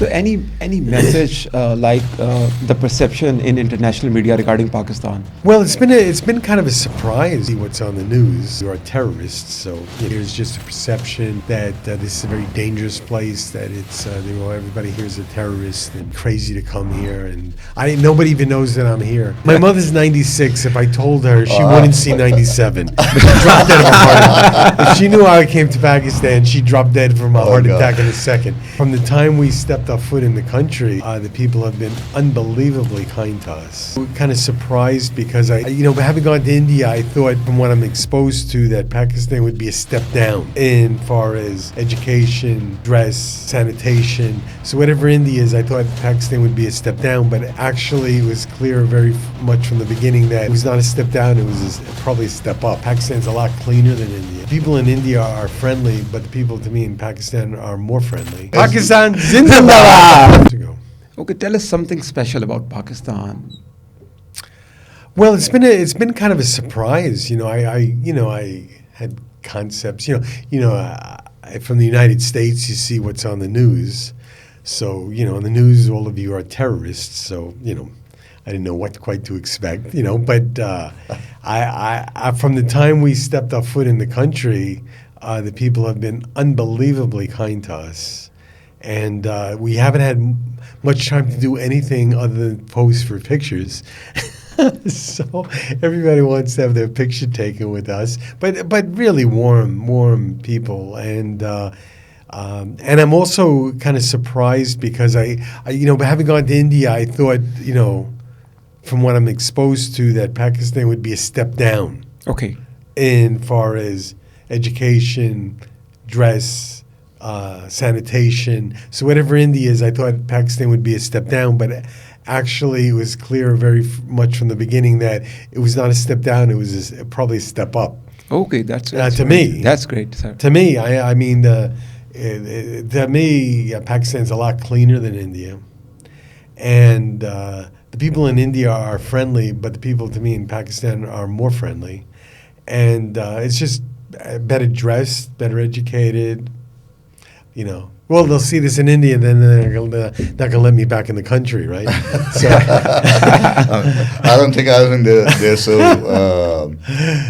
So any message the perception in international media regarding Pakistan? Well, it's been kind of a surprise. See what's on the news. There are terrorists, so there's just a perception that this is a very dangerous place. That it's everybody here is a terrorist and crazy to come here, and nobody even knows that I'm here. My mother's 96. If I told her, she wouldn't see 97. She dropped dead of a heart attack. If she knew I came to Pakistan, she dropped dead from a heart attack in a second. From the time we stepped our foot in the country, the people have been unbelievably kind to us. We're kind of surprised because having gone to India, I thought from what I'm exposed to that Pakistan would be a step down in far as education, dress, sanitation. So whatever India is, I thought Pakistan would be a step down, but actually it was clear very much from the beginning that it was not a step down, it was probably a step up. Pakistan's a lot cleaner than India. People in India are friendly, but the people to me in Pakistan are more friendly. Pakistan, Zindabad! Okay, tell us something special about Pakistan. Well, it's been kind of a surprise. I had concepts. From the United States, you see what's on the news. So on the news, all of you are terrorists. So I didn't know what quite to expect. But I from the time we stepped our foot in the country, the people have been unbelievably kind to us, and we haven't had much time to do anything other than pose for pictures. So everybody wants to have their picture taken with us, but really warm people, and I'm also kind of surprised because I having gone to India, I thought from what I'm exposed to that Pakistan would be a step down. Okay. In far as education, dress, sanitation. So whatever India is, I thought Pakistan would be a step down, but actually it was clear very much from the beginning that it was not a step down, it was probably a step up. Okay, that's to me. That's great, sir. To me, I mean, to me, Pakistan's a lot cleaner than India. And the people in India are friendly, but the people to me in Pakistan are more friendly. And it's just better dressed, better educated, Well, they'll see this in India, and then they're not going to let me back in the country, right? So I don't think they're so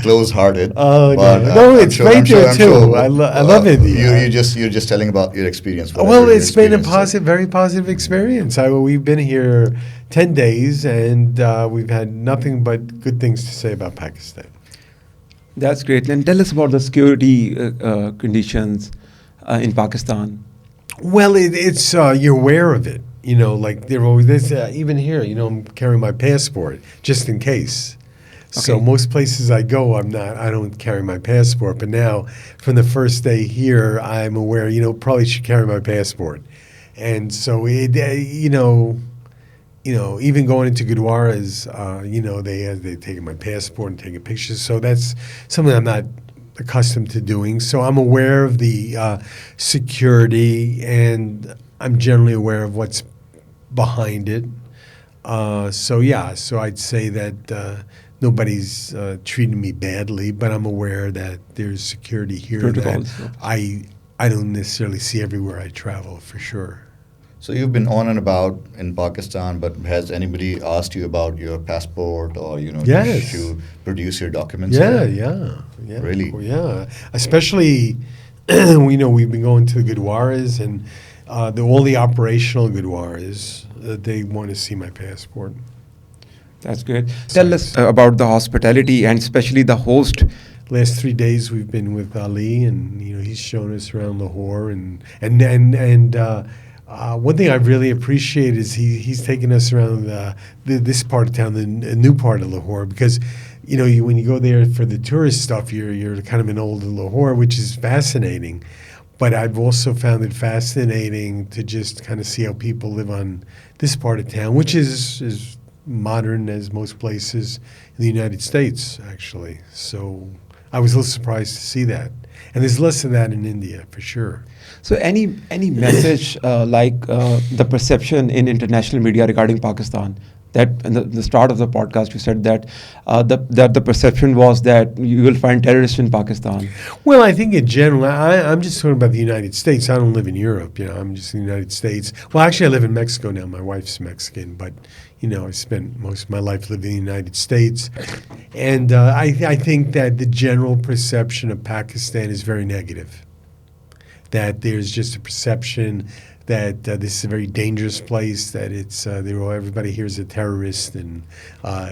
close-hearted. Oh, but, no, it's great there too. I love India. You're just telling about your experience. Well, it's been a very positive experience. We've been here 10 days, and we've had nothing but good things to say about Pakistan. That's great. And tell us about the security conditions in Pakistan. Well, it's you're aware of it. Like they're always even here. I'm carrying my passport just in case. Okay. So most places I go, I don't carry my passport. But now, from the first day here, I'm aware. Probably should carry my passport. And so even going into Gurdwaras, they taking my passport and taking pictures. So that's something I'm not accustomed to doing. So I'm aware of the security, and I'm generally aware of what's behind it. So I'd say that nobody's treating me badly, but I'm aware that there's security here Protocols, that I don't necessarily see everywhere I travel, for sure. So you've been on and about in Pakistan, but has anybody asked you about your passport or Yes. you produce your documents? Yeah. Really? Yeah. Especially, we've been going to the Gurdwaras and all the operational Gurdwaras. They want to see my passport. That's good. Tell us about the hospitality and especially the host. Last 3 days we've been with Ali, and he's shown us around Lahore, and one thing I really appreciate is he's taken us around this part of town, the new part of Lahore, because when you go there for the tourist stuff, you're kind of in old Lahore, which is fascinating. But I've also found it fascinating to just kind of see how people live on this part of town, which is as modern as most places in the United States, actually. So I was a little surprised to see that. And there's less of that in India, for sure. So any message the perception in international media regarding Pakistan? That in the start of the podcast, you said that the perception was that you will find terrorists in Pakistan. Well, I think in general, I'm just talking about the United States. I don't live in Europe, I'm just in the United States. Well, actually, I live in Mexico now. My wife's Mexican, but, I spent most of my life living in the United States. And I think that the general perception of Pakistan is very negative, that there's just a perception that this is a very dangerous place, that it's everybody here is a terrorist, and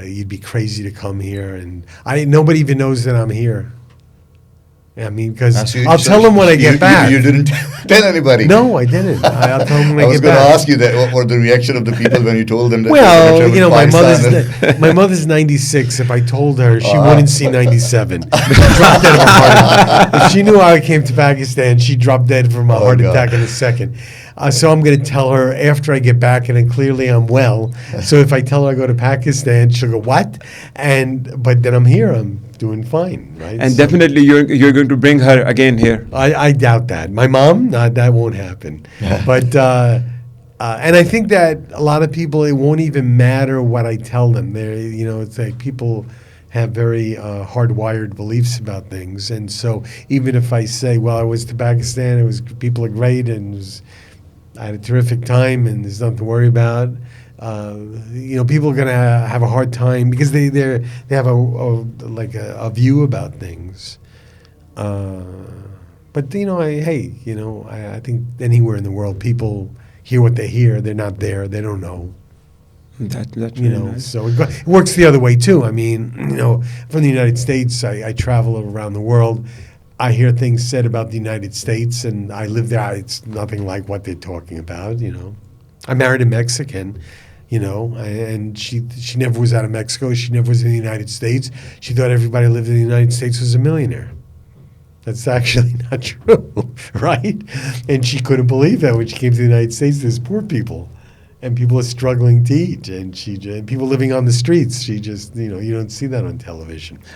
you'd be crazy to come here, and nobody even knows that I'm here. I mean, because I'll tell them when I get back. You didn't tell anybody. No, I didn't. I'll tell them when I get back. I was going to ask you that. What were the reaction of the people when you told them that? Well, my mother's 96. If I told her, she wouldn't see 97. She dropped dead of a heart attack. If she knew I came to Pakistan, she dropped dead from a heart attack in a second. So I'm going to tell her after I get back, and then clearly I'm well. So if I tell her I go to Pakistan, she'll go, what? But then I'm here. I'm doing fine, right? And definitely you're going to bring her again here. I doubt that. My mom, that won't happen. But and I think that a lot of people, it won't even matter what I tell them. It's like people have very hardwired beliefs about things, and so even if I say, well, I was to Pakistan, people are great, and I had a terrific time, and there's nothing to worry about. People are going to have a hard time because they have a view about things. But I think anywhere in the world, people hear what they hear. They're not there. They don't know. That's really nice. So it works the other way too. I mean, from the United States, I travel around the world. I hear things said about the United States, and I live there. It's nothing like what they're talking about. I married a Mexican. And she never was out of Mexico. She never was in the United States. She thought everybody who lived in the United States was a millionaire. That's actually not true, right? And she couldn't believe that when she came to the United States, there's poor people, and people are struggling to eat, and people living on the streets. She just, you don't see that on television.